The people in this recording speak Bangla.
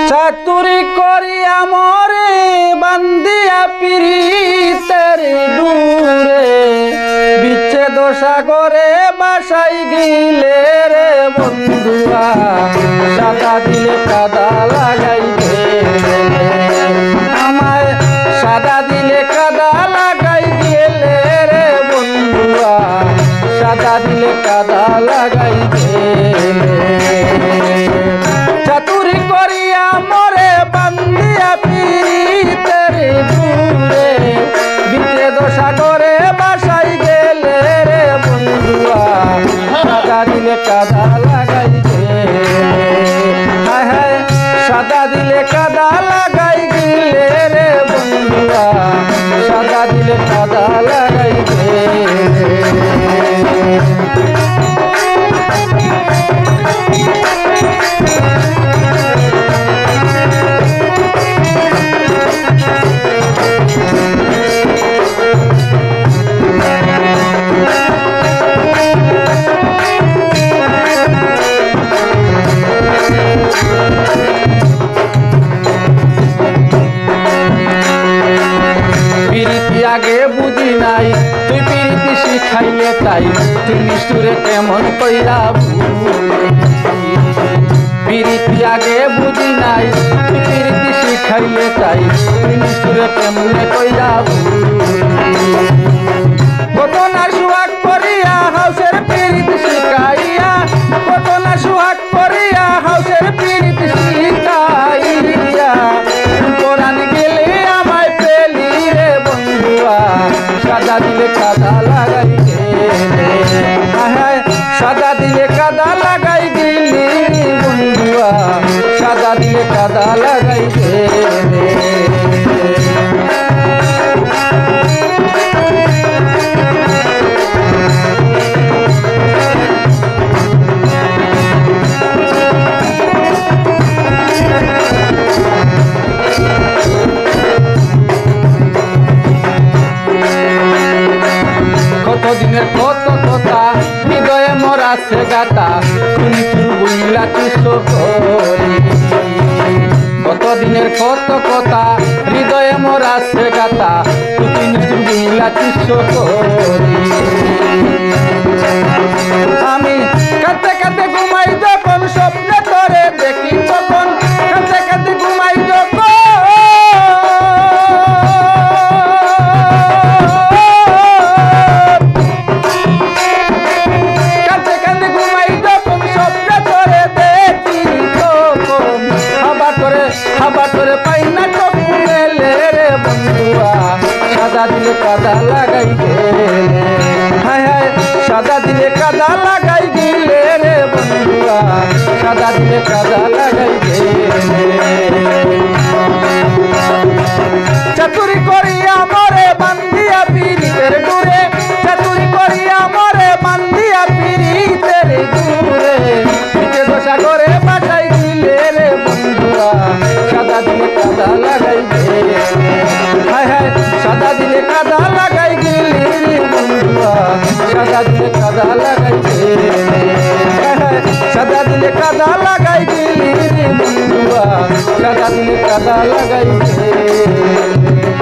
চাতুরি করিয়া মরে বান্দিয়া পিরিতের ডুরে বিচ্ছেদ সাগরে বাসাই গিলে রে বন্ধুয়া সাদা দিলে কাদা লাগাইতে আমায় সাদা দিলে কাদা লাগাই গেলে রে বন্ধুয়া সাদা দিলে কাদা লাগাই গেলে চাতুরি করিয়া মরে বান্দিয়া পিরিতের ডুরে বিচ্ছেদ সাগরে বাসাই গেলে রে বন্ধুয়া সাদা দিলে কাদা লাগাই গেলে হায় হায় সাদা দিলে কাদা লাগাই গেলে রে বন্ধুয়া সাদা দিলে কাদা লাগাই গেলে আগে বুঝি নাই তুই পিরিতি শিখাইলে তাই তুই নিষ্ঠুরে কেমন কইরা পিরিতি আগে বুঝি নাই তুই পিরিতি শিখাইলে তাই তুই নিষ্ঠুরে কেমনে কইরা কত না সুহাগ করিয়া হাউসের পিরিতি শিখাইয়া কত না সুহাগ করিয়া হাউসের পিরিতি শিখাইয়া কোরআন গেলে আমায় পেলি রে বন্ধুয়া সাদা দিলে কাদা লাগাই গেলে সাদা দিলে কাদা লাগাই গেলি বন্ধুয়া সাদা দিলে কাদা লাগাই গেলে কতদিনের কত কথা হৃদয়ে মোর আছে গাতা তুমি বুঝলা কিসো করি কতদিনের কত কথা হৃদয়ে মোর আছে গাতা তুমি বুঝলা কিসো করি আমি কাঁদতে কাঁদতে ঘুমাই যখন স্বপ্নে তোরে দেখি তখন কাঁদতে কাঁদতে ঘুমাই যখন সাদা দিলে কাদা লাগাই গেলে হায় হায় সাদা দিলে কাদা লাগাই গেলে রে বন্ধুয়া সাদা দিলে কাদা লাগাই গেলে চাতুরি করিয়া মরে বান্দিয়া পিরিতের ডুরে চাতুরি করিয়া মরে বান্দিয়া পিরিতের ডুরে বিচ্ছেদ সাগরে বাসাই গেলে রে বন্ধুয়া সাদা দিলে কাদা লাগাই গেলে হায় হায় সাদা দিলে কাদা লাগাই গেলি রে বন্ধুয়া সাদা দিলে কাদা লাগাই গেলে সাদা দিলে কাদা লাগাই গেলি রে বন্ধুয়া সাদা দিলে কাদা লাগাই গেলে